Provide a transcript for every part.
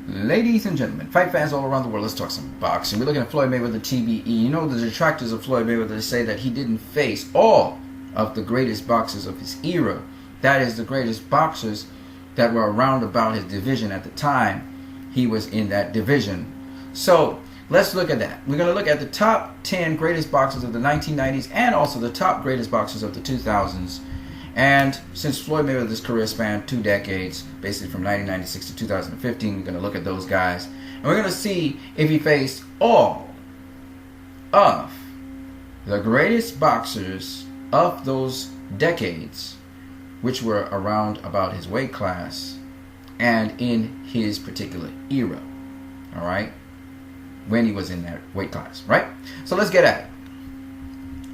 Ladies and gentlemen, fight fans all around the world, let's talk some boxing. We're looking at Floyd Mayweather TBE. You know, the detractors of Floyd Mayweather say that he didn't face all of the greatest boxers of his era. That is, the greatest boxers that were around about his division at the time he was in that division. So let's look at that. We're going to look at the top 10 greatest boxers of the 1990s and also the top greatest boxers of the 2000s. And since Floyd Mayweather's career spanned 2 decades, basically from 1996 to 2015, we're going to look at those guys. And we're going to see if he faced all of the greatest boxers of those decades, which were around about his weight class and in his particular era. All right? When he was in that weight class, right? So let's get at it.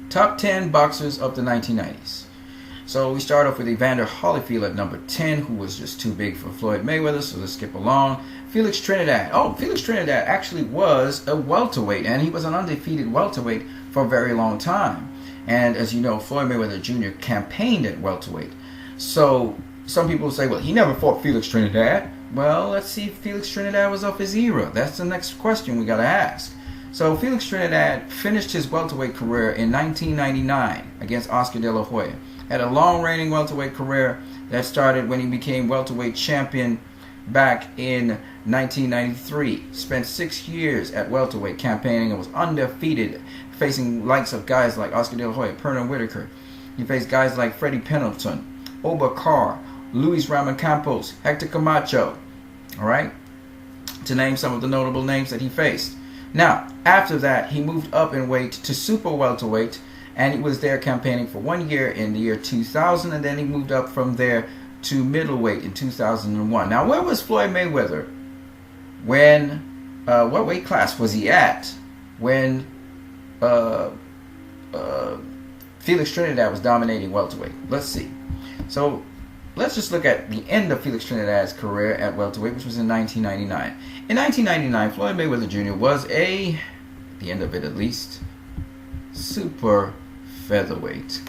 Top 10 boxers of the 1990s. So we start off with Evander Holyfield at number 10, who was just too big for Floyd Mayweather, so let's skip along. Felix Trinidad. Oh, Felix Trinidad actually was a welterweight, and he was an undefeated welterweight for a very long time. And as you know, Floyd Mayweather Jr. campaigned at welterweight. So some people say, well, he never fought Felix Trinidad. Well, let's see if Felix Trinidad was of his era. That's the next question we got to ask. So Felix Trinidad finished his welterweight career in 1999 against Oscar De La Hoya. Had a long reigning welterweight career that started when he became welterweight champion back in 1993. Spent 6 years at welterweight campaigning and was undefeated, facing likes of guys like Oscar De La Hoya, Pernell Whitaker. He faced guys like Freddie Pendleton, Oba Carr, Luis Ramon Campos, Hector Camacho. All right, to name some of the notable names that he faced. Now, after that, he moved up in weight to super welterweight, and he was there campaigning for 1 year in the year 2000, and then he moved up from there to middleweight in 2001. Now, where was Floyd Mayweather when, what weight class was he at when Felix Trinidad was dominating welterweight? Let's see. So, let's just look at the end of Felix Trinidad's career at welterweight, which was in 1999. In 1999, Floyd Mayweather Jr. was at the end of it at least, super featherweight.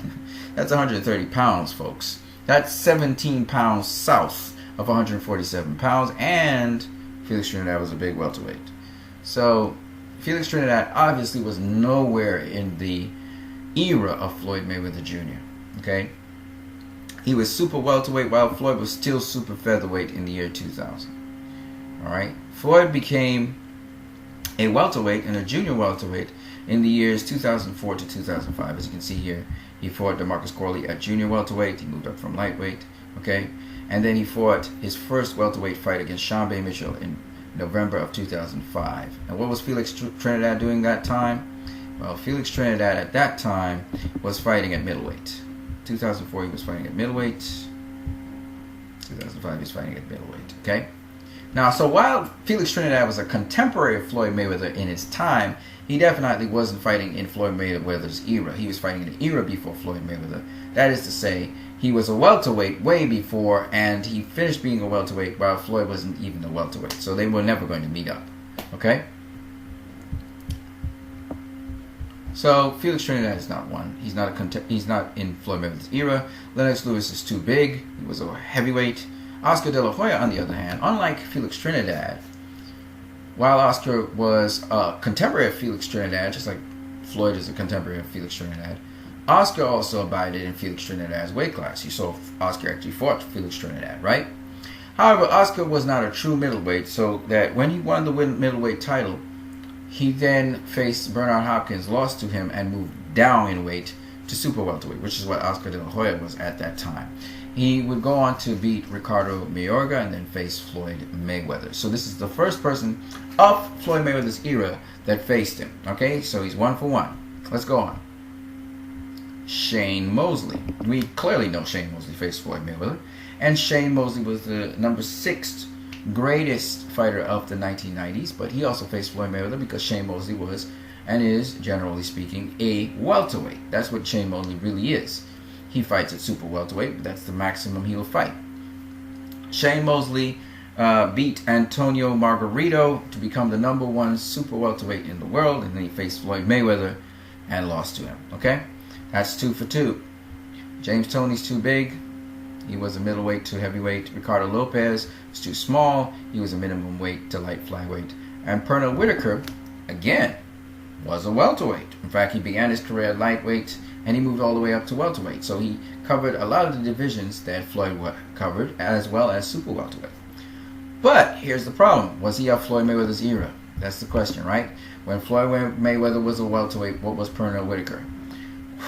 That's 130 pounds, folks. That's 17 pounds south of 147 pounds, and Felix Trinidad was a big welterweight. So Felix Trinidad obviously was nowhere in the era of Floyd Mayweather Jr. Okay, he was super welterweight while Floyd was still super featherweight in the year 2000. All right, Floyd became a welterweight and a junior welterweight in the years 2004 to 2005. As you can see here, he fought DeMarcus Corley at junior welterweight. He moved up from lightweight, okay? And then he fought his first welterweight fight against Sean Bay Mitchell in November of 2005. And what was Felix Trinidad doing that time? Well, Felix Trinidad at that time was fighting at middleweight. 2004, he was fighting at middleweight. 2005, he's fighting at middleweight, okay? Now, so while Felix Trinidad was a contemporary of Floyd Mayweather in his time, he definitely wasn't fighting in Floyd Mayweather's era. He was fighting in the era before Floyd Mayweather. That is to say, he was a welterweight way before, and he finished being a welterweight while Floyd wasn't even a welterweight. So they were never going to meet up. Okay? So Felix Trinidad is not one. He's not in Floyd Mayweather's era. Lennox Lewis is too big. He was a heavyweight. Oscar De La Hoya, on the other hand, unlike Felix Trinidad, while Oscar was a contemporary of Felix Trinidad, just like Floyd is a contemporary of Felix Trinidad, Oscar also abided in Felix Trinidad's weight class. You saw Oscar actually fought Felix Trinidad, right? However, Oscar was not a true middleweight, so that when he won the middleweight title, he then faced Bernard Hopkins, lost to him, and moved down in weight to super welterweight, which is what Oscar De La Hoya was at that time. He would go on to beat Ricardo Mayorga and then face Floyd Mayweather. So this is the first person of Floyd Mayweather's era that faced him. Okay, so he's 1 for 1. Let's go on. Shane Mosley. We clearly know Shane Mosley faced Floyd Mayweather. And Shane Mosley was the number 6 greatest fighter of the 1990s. But he also faced Floyd Mayweather because Shane Mosley was, and is, generally speaking, a welterweight. That's what Shane Mosley really is. He fights at super welterweight, but that's the maximum he'll fight. Shane Mosley beat Antonio Margarito to become the number 1 super welterweight in the world, and then he faced Floyd Mayweather and lost to him. Okay, that's 2 for 2. James Toney's too big. He was a middleweight to heavyweight. Ricardo Lopez was too small. He was a minimum weight to light flyweight. And Pernell Whitaker, again, was a welterweight. In fact, he began his career at lightweight and he moved all the way up to welterweight. So he covered a lot of the divisions that Floyd covered, as well as super welterweight. But here's the problem. Was he of Floyd Mayweather's era? That's the question, right? When Floyd Mayweather was a welterweight, what was Pernell Whitaker?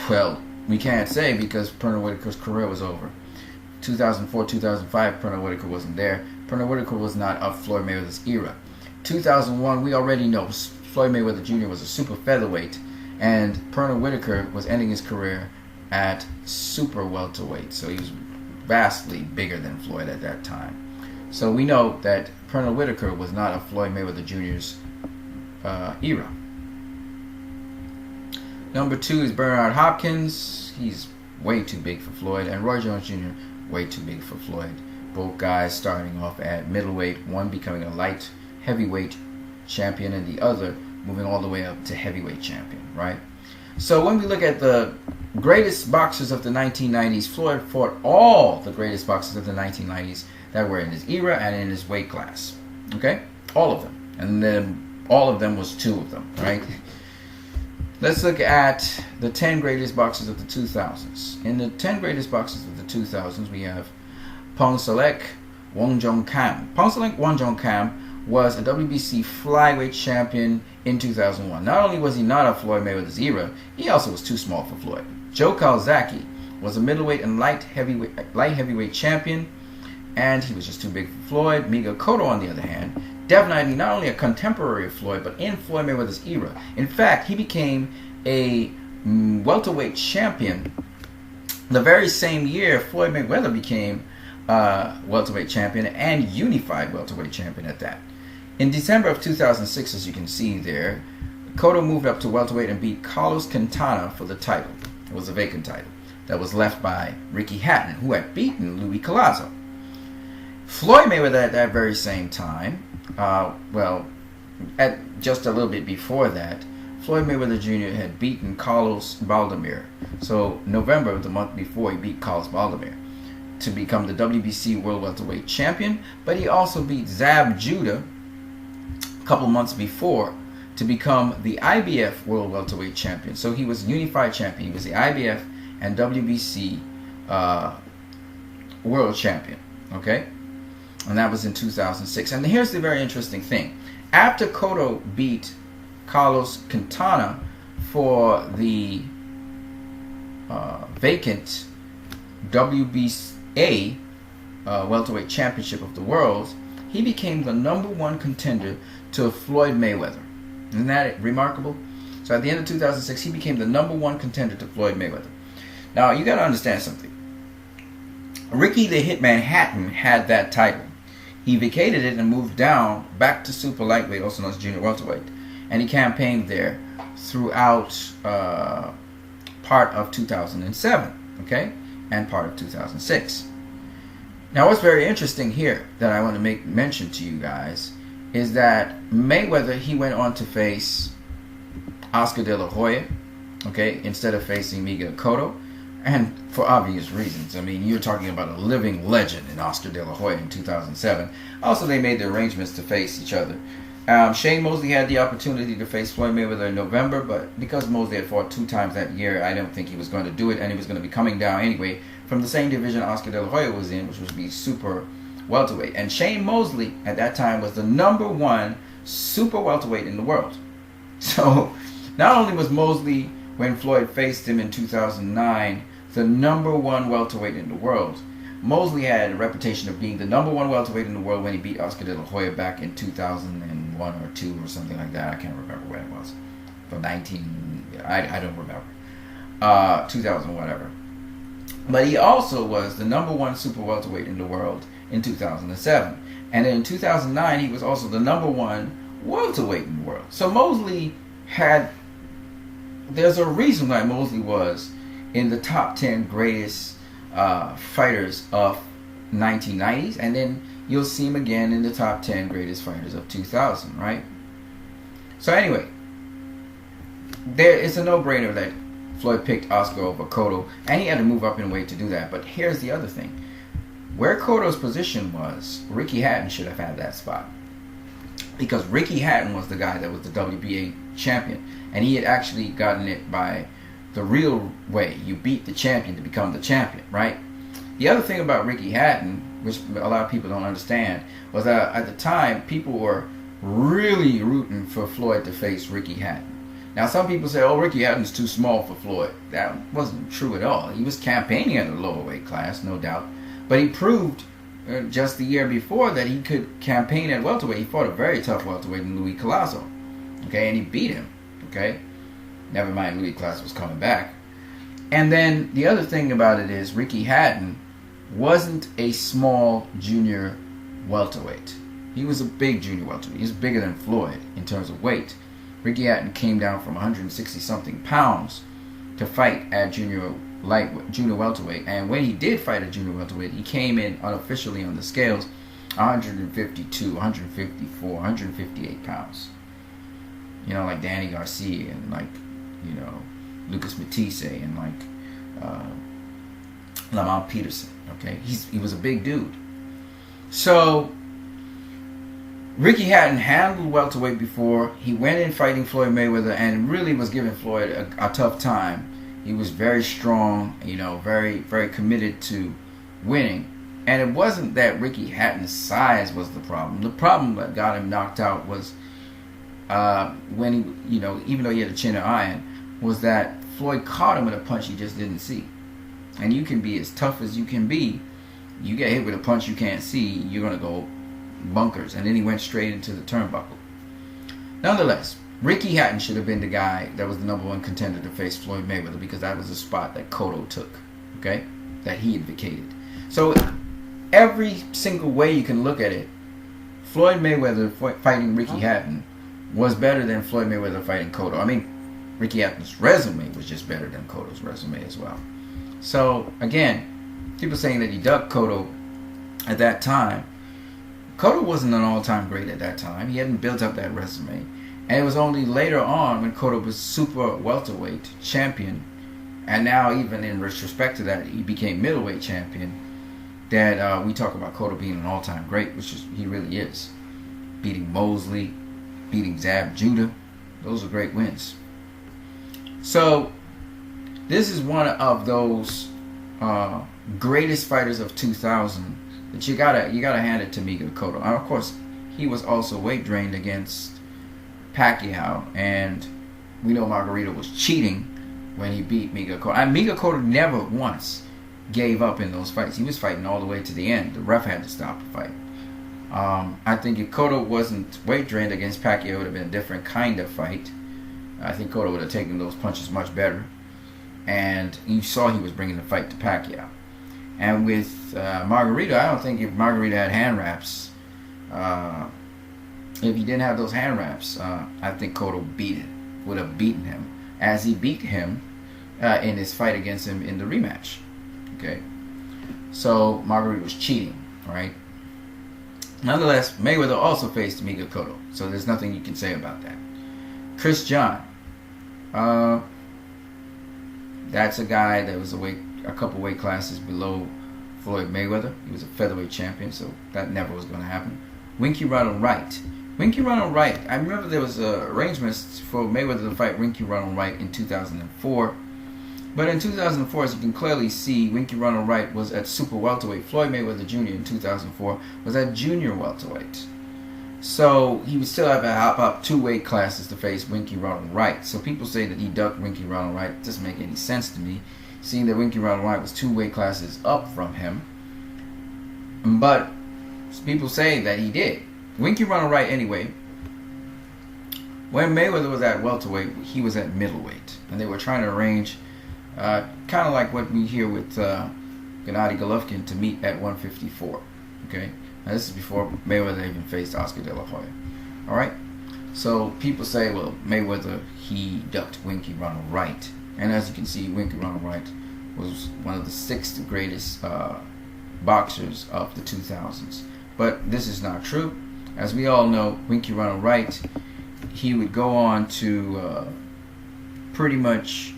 Well, we can't say because Pernell Whitaker's career was over. 2004, 2005, Pernell Whitaker wasn't there. Pernell Whitaker was not of Floyd Mayweather's era. 2001, we already know Floyd Mayweather Jr. was a super featherweight, and Pernell Whitaker was ending his career at super welterweight. So he was vastly bigger than Floyd at that time. So we know that Pernell Whitaker was not of Floyd Mayweather Jr.'s era. Number 2 is Bernard Hopkins. He's way too big for Floyd. And Roy Jones Jr., way too big for Floyd. Both guys starting off at middleweight, one becoming a light heavyweight champion and the other moving all the way up to heavyweight champion, right? So when we look at the greatest boxers of the 1990s, Floyd fought all the greatest boxers of the 1990s that were in his era and in his weight class. Okay? All of them. And then all of them was 2 of them, right? Let's look at the 10 greatest boxers of the 2000s. In the 10 greatest boxers of the 2000s, we have Pongsalek Wongjongkam. Pongsalek Wongjongkam was a WBC flyweight champion in 2001. Not only was he not of Floyd Mayweather's era, he also was too small for Floyd. Joe Calzaghe was a middleweight and light heavyweight champion, and he was just too big for Floyd. Miguel Cotto, on the other hand, definitely not only a contemporary of Floyd, but in Floyd Mayweather's era. In fact, he became a welterweight champion the very same year Floyd Mayweather became welterweight champion and unified welterweight champion at that. In December of 2006, as you can see there, Cotto moved up to welterweight and beat Carlos Quintana for the title. It was a vacant title that was left by Ricky Hatton, who had beaten Louis Collazo. Floyd Mayweather at that very same time, at just a little bit before that, Floyd Mayweather Jr. had beaten Carlos Baldomir. So November of the month before, he beat Carlos Baldomir to become the WBC World Welterweight Champion, but he also beat Zab Judah a couple months before to become the IBF World Welterweight Champion. So he was unified champion. He was the IBF and WBC World Champion. Okay? And that was in 2006. And here's the very interesting thing. After Cotto beat Carlos Quintana for the vacant WBA welterweight championship of the world, he became the #1 contender to Floyd Mayweather. Isn't that remarkable? So at the end of 2006, he became the #1 contender to Floyd Mayweather. Now you got to understand something. Ricky the Hitman Hatton had that title. He vacated it and moved down back to super lightweight, also known as junior welterweight, and he campaigned there throughout part of 2007, okay, and part of 2006. Now, what's very interesting here that I want to make mention to you guys is that Mayweather, he went on to face Oscar De La Hoya, okay, instead of facing Miguel Cotto, and for obvious reasons. I mean, you're talking about a living legend in Oscar De La Hoya in 2007. Also, they made the arrangements to face each other. Shane Mosley had the opportunity to face Floyd Mayweather in November, but because Mosley had fought 2 times that year, I don't think he was going to do it, and he was going to be coming down anyway from the same division Oscar De La Hoya was in, which was be super welterweight. And Shane Mosley at that time was the #1 super welterweight in the world. So not only was Mosley, when Floyd faced him in 2009, the #1 welterweight in the world, Mosley had a reputation of being the #1 welterweight in the world when he beat Oscar De La Hoya back in 2001 or 2 or something like that. I can't remember when it was. From I don't remember. 2000 whatever. But he also was the #1 super welterweight in the world in 2007. And in 2009, he was also the #1 welterweight in the world. So Mosley there's a reason why Mosley was in the top 10 greatest fighters of 1990s, and then you'll see him again in the top 10 greatest fighters of 2000, right? So anyway, it's a no-brainer that Floyd picked Oscar over Cotto, and he had to move up in weight to do that. But here's the other thing. Where Cotto's position was, Ricky Hatton should have had that spot. Because Ricky Hatton was the guy that was the WBA champion. And he had actually gotten it by the real way. You beat the champion to become the champion, right? The other thing about Ricky Hatton, which a lot of people don't understand, was that at the time, people were really rooting for Floyd to face Ricky Hatton. Now, some people say, oh, Ricky Hatton's too small for Floyd. That wasn't true at all. He was campaigning at a lower weight class, no doubt. But he proved just the year before that he could campaign at welterweight. He fought a very tough welterweight in Louis Collazo. Okay, and he beat him. Okay? Never mind, Louis Collazo was coming back. And then the other thing about it is Ricky Hatton wasn't a small junior welterweight. He was a big junior welterweight. He was bigger than Floyd in terms of weight. Ricky Hatton came down from 160 something pounds to fight at junior welterweight, and when he did fight at junior welterweight, he came in unofficially on the scales 152, 154, 158 pounds. You know, like Danny Garcia and like, you know, Lucas Matisse and like Lamont Peterson. Okay, he was a big dude. So Ricky Hatton handled welterweight before. He went in fighting Floyd Mayweather and really was giving Floyd a tough time. He was very strong, you know, very, very committed to winning. And it wasn't that Ricky Hatton's size was the problem. The problem that got him knocked out was when he, you know, even though he had a chin of iron, was that Floyd caught him with a punch he just didn't see. And you can be as tough as you can be. You get hit with a punch you can't see, you're going to go bunkers. And then he went straight into the turnbuckle. Nonetheless, Ricky Hatton should have been the guy that was the #1 contender to face Floyd Mayweather, because that was the spot that Cotto took, okay, that he had vacated. So every single way you can look at it, Floyd Mayweather fighting Ricky Hatton was better than Floyd Mayweather fighting Cotto. I mean, Ricky Hatton's resume was just better than Cotto's resume as well. So again, people saying that he ducked Cotto at that time. Cotto wasn't an all-time great at that time. He hadn't built up that resume. And it was only later on when Cotto was super welterweight champion, and now even in retrospect to that, he became middleweight champion, that we talk about Cotto being an all-time great, which is, he really is. Beating Mosley, beating Zab Judah, those are great wins. So this is one of those greatest fighters of 2000 that you gotta hand it to Miguel Cotto. And of course, he was also weight drained against Pacquiao, and we know Margarito was cheating when he beat Miguel Cotto. And Miguel Cotto never once gave up in those fights. He was fighting all the way to the end. The ref had to stop the fight. I think if Cotto wasn't weight drained against Pacquiao, it would have been a different kind of fight. I think Cotto would have taken those punches much better. And you saw he was bringing the fight to Pacquiao. And with Margarito, I don't think if Margarito had hand wraps, if he didn't have those hand wraps, I think Cotto would have beaten him, as he beat him in his fight against him in the rematch. Okay, so Margarito was cheating, right? Nonetheless, Mayweather also faced Miguel Cotto, so there's nothing you can say about that. Chris John, that's a guy that was a couple weight classes below Floyd Mayweather. He was a featherweight champion, so that never was going to happen. Winky Ronald Wright. Winky Ronald Wright, I remember there was arrangements for Mayweather to fight Winky Ronald Wright in 2004. But in 2004, as you can clearly see, Winky Ronald Wright was at super welterweight. Floyd Mayweather Jr. in 2004 was at junior welterweight. So he would still have to hop up 2 weight classes to face Winky Ronald Wright. So people say that he ducked Winky Ronald Wright. It doesn't make any sense to me, seeing that Winky Ronald Wright was 2 weight classes up from him. But people say that he did. Winky Ronald Wright, anyway, when Mayweather was at welterweight, he was at middleweight. And they were trying to arrange, kind of like what we hear with Gennady Golovkin, to meet at 154. Okay? Now, this is before Mayweather even faced Oscar De La Hoya. Alright? So people say, well, Mayweather, he ducked Winky Ronald Wright. And as you can see, Winky Ronald Wright was one of the 6th greatest boxers of the 2000s. But this is not true. As we all know, Winky Ronald Wright, he would go on to pretty much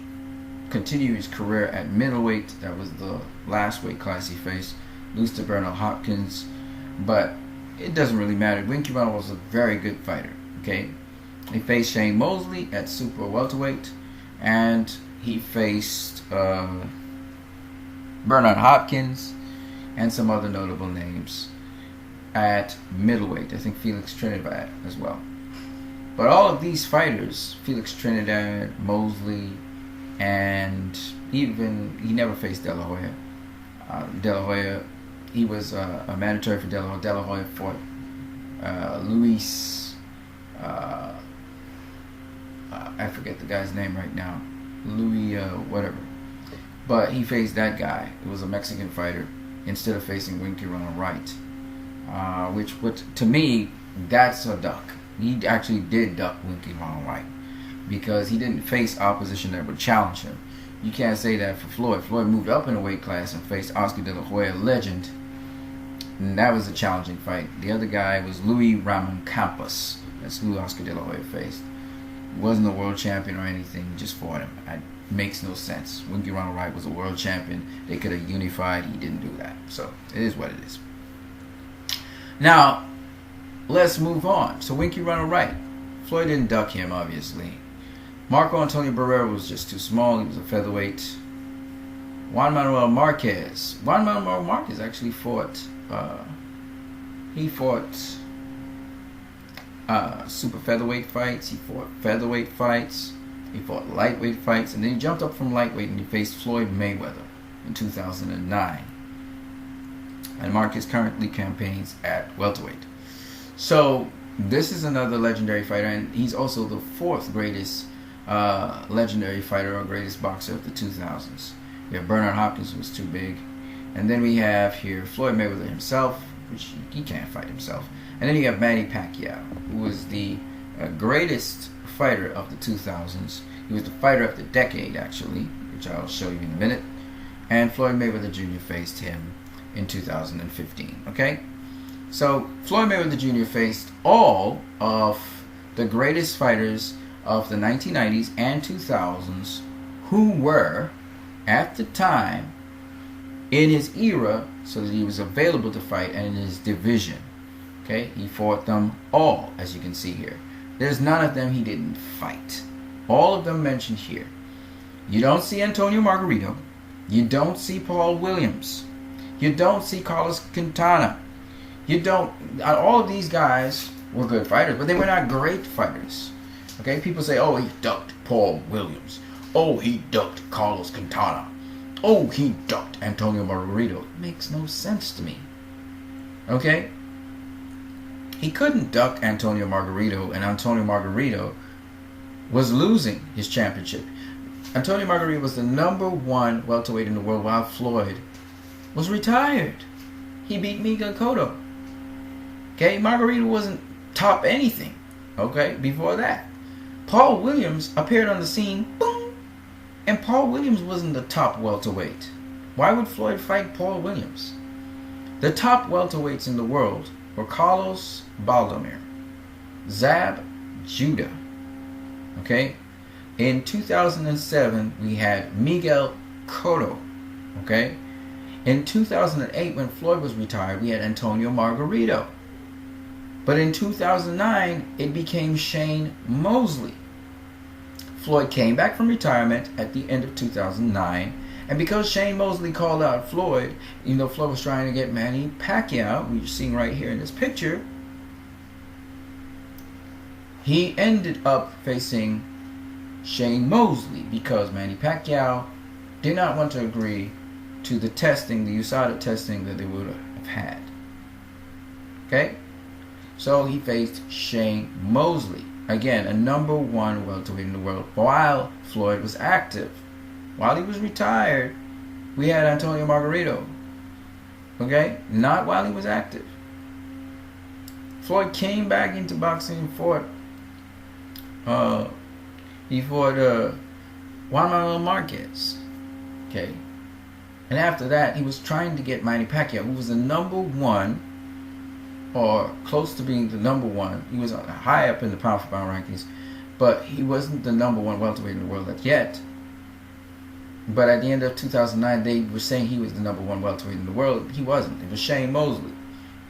continue his career at middleweight. That was the last weight class he faced. lose to Bernard Hopkins, but it doesn't really matter. Winky Ronald was a very good fighter. Okay, he faced Shane Mosley at super welterweight, and he faced Bernard Hopkins and some other notable names at middleweight. I think Felix Trinidad as well. But all of these fighters, Felix Trinidad, Mosley, and even he never faced De La Hoya. De La Hoya, he was a mandatory for De La Hoya. De La Hoya fought Luis. I forget the guy's name right now. Louis whatever. But he faced that guy. It was a Mexican fighter instead of facing Winky Ronald Wright. Which to me, that's a duck. He actually did duck Winky Ronald Wright because he didn't face opposition that would challenge him. You can't say that for Floyd. Floyd moved up in a weight class and faced Oscar De La Hoya, legend. And that was a challenging fight. The other guy was Luis Ramon Campos. That's who Oscar De La Hoya faced. He wasn't a world champion or anything. He just fought him. It makes no sense. Winky Ronald Wright was a world champion. They could have unified. He didn't do that. So it is what it is. Now, let's move on. So Winky Ronald Wright. Floyd didn't duck him, obviously. Marco Antonio Barrera was just too small. He was a featherweight. Juan Manuel Marquez. Juan Manuel Marquez actually fought. He fought super featherweight fights. He fought featherweight fights. He fought lightweight fights. And then he jumped up from lightweight and he faced Floyd Mayweather in 2009. And Marquez currently campaigns at welterweight. So this is another legendary fighter, and he's also the fourth greatest legendary fighter or greatest boxer of the 2000s. We have Bernard Hopkins, who was too big, and then we have here Floyd Mayweather himself, which he can't fight himself, and then you have Manny Pacquiao, who was the greatest fighter of the 2000s. He was the fighter of the decade, actually, which I'll show you in a minute. And Floyd Mayweather Jr. faced him in 2015. Okay, so Floyd Mayweather Jr. faced all of the greatest fighters of the 1990s and 2000s who were at the time in his era, so that he was available to fight, and in his division. Okay, he fought them all, as you can see here. There's none of them he didn't fight. All of them mentioned here. You don't see Antonio Margarito. You don't see Paul Williams. You don't see Carlos Quintana. You don't. All of these guys were good fighters, but they were not great fighters. Okay, people say, "Oh, he ducked Paul Williams. Oh, he ducked Carlos Quintana. Oh, he ducked Antonio Margarito." It makes no sense to me. Okay, he couldn't duck Antonio Margarito, and Antonio Margarito was losing his championship. Antonio Margarito was the #1 welterweight in the world, while Floyd was retired. He beat Miguel Cotto. Okay, Margarito wasn't top anything. Okay, before that, Paul Williams appeared on the scene. Boom, and Paul Williams wasn't the top welterweight. Why would Floyd fight Paul Williams? The top welterweights in the world were Carlos Baldomir, Zab Judah. Okay, in 2007 we had Miguel Cotto. Okay, in 2008 when Floyd was retired, we had Antonio Margarito. But in 2009 it became Shane Mosley. Floyd came back from retirement at the end of 2009, and because Shane Mosley called out Floyd, even though Floyd was trying to get Manny Pacquiao, we're seeing right here in this picture, he ended up facing Shane Mosley because Manny Pacquiao did not want to agree to the testing, the USADA testing that they would have had. Okay? So he faced Shane Mosley. Again, a #1 welterweight in the world while Floyd was active. While he was retired, we had Antonio Margarito. Okay? Not while he was active. Floyd came back into boxing and fought Juan Manuel Marquez. Okay? And after that, he was trying to get Manny Pacquiao, who was the #1 or close to being the #1. He was high up in the pound-for-pound rankings, but he wasn't the #1 welterweight in the world yet. But at the end of 2009, they were saying he was the #1 welterweight in the world. He wasn't. It was Shane Mosley.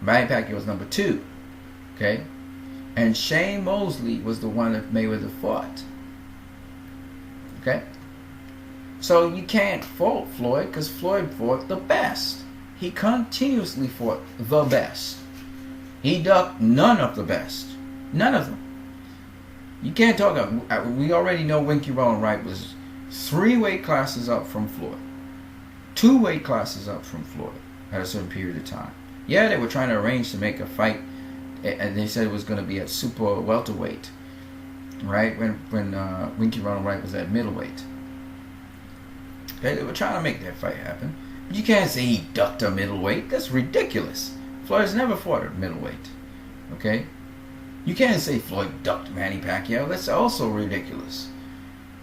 Manny Pacquiao was #2. Okay? And Shane Mosley was the one that Mayweather fought. Okay? So you can't fault Floyd, because Floyd fought the best. He continuously fought the best. He ducked none of the best. None of them. You can't talk about... We already know Winky Rowan Wright was 3 weight classes up from Floyd. 2 weight classes up from Floyd at a certain period of time. Yeah, they were trying to arrange to make a fight, and they said it was going to be at super welterweight, right? When Winky Rowan Wright was at middleweight. Okay, they were trying to make that fight happen. But you can't say he ducked a middleweight. That's ridiculous. Floyd's never fought at middleweight. Okay? You can't say Floyd ducked Manny Pacquiao. That's also ridiculous.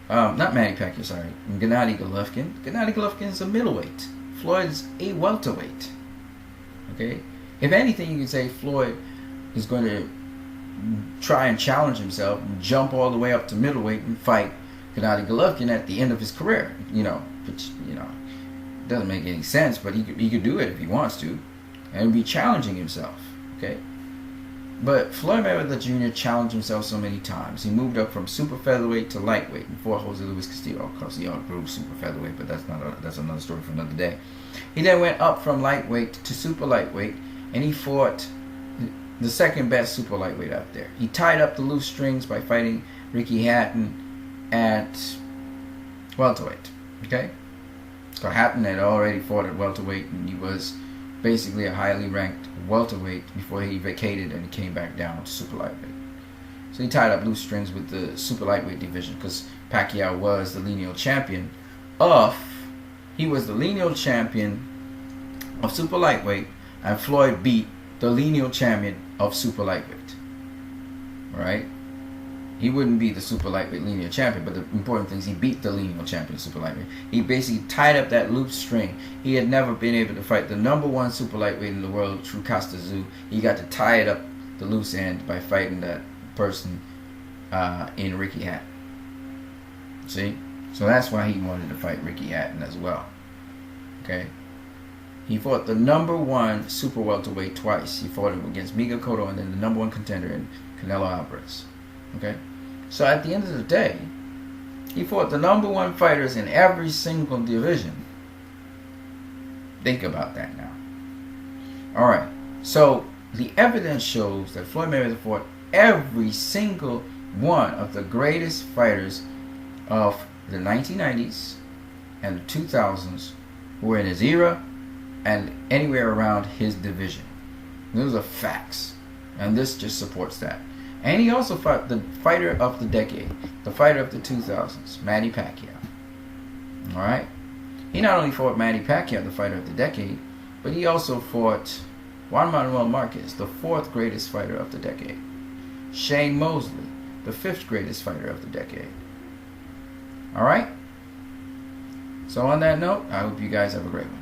Not Manny Pacquiao, sorry. Gennady Golovkin. Gennady Golovkin's a middleweight. Floyd's a welterweight. Okay? If anything, you can say Floyd is going to try and challenge himself and jump all the way up to middleweight and fight Gennady Golovkin at the end of his career. Which doesn't make any sense, but he could do it if he wants to, and be challenging himself. Okay? But Floyd Mayweather Jr. challenged himself so many times. He moved up from super featherweight to lightweight and fought Jose Luis Castillo. Of course, he outgrew super featherweight, but that's another story for another day. He then went up from lightweight to super lightweight, and he fought the second best super lightweight out there. He tied up the loose strings by fighting Ricky Hatton at welterweight. Okay? So Hatton had already fought at welterweight, and he was basically a highly ranked welterweight before he vacated and he came back down to super lightweight. So he tied up loose strings with the super lightweight division, because Pacquiao was the lineal champion of super lightweight, and Floyd beat the lineal champion of super lightweight. Right? He wouldn't be the super lightweight lineal champion, but the important thing is he beat the lineal champion super lightweight. He basically tied up that loose string. He had never been able to fight the #1 super lightweight in the world, True Costa Zoo. He got to tie it up the loose end by fighting that person in Ricky Hatton. See? So that's why he wanted to fight Ricky Hatton as well. Okay? He fought the #1 super welterweight twice. He fought him against Miguel Cotto and then the #1 contender in Canelo Alvarez. Okay? So at the end of the day, he fought the #1 fighters in every single division. Think about that now. Alright, so the evidence shows that Floyd Mayweather fought every single one of the greatest fighters of the 1990s and the 2000s who were in his era and anywhere around his division. Those are facts, and this just supports that. And he also fought the fighter of the decade, the fighter of the 2000s, Manny Pacquiao. Alright? He not only fought Manny Pacquiao, the fighter of the decade, but he also fought Juan Manuel Marquez, the 4th greatest fighter of the decade. Shane Mosley, the 5th greatest fighter of the decade. Alright? So on that note, I hope you guys have a great one.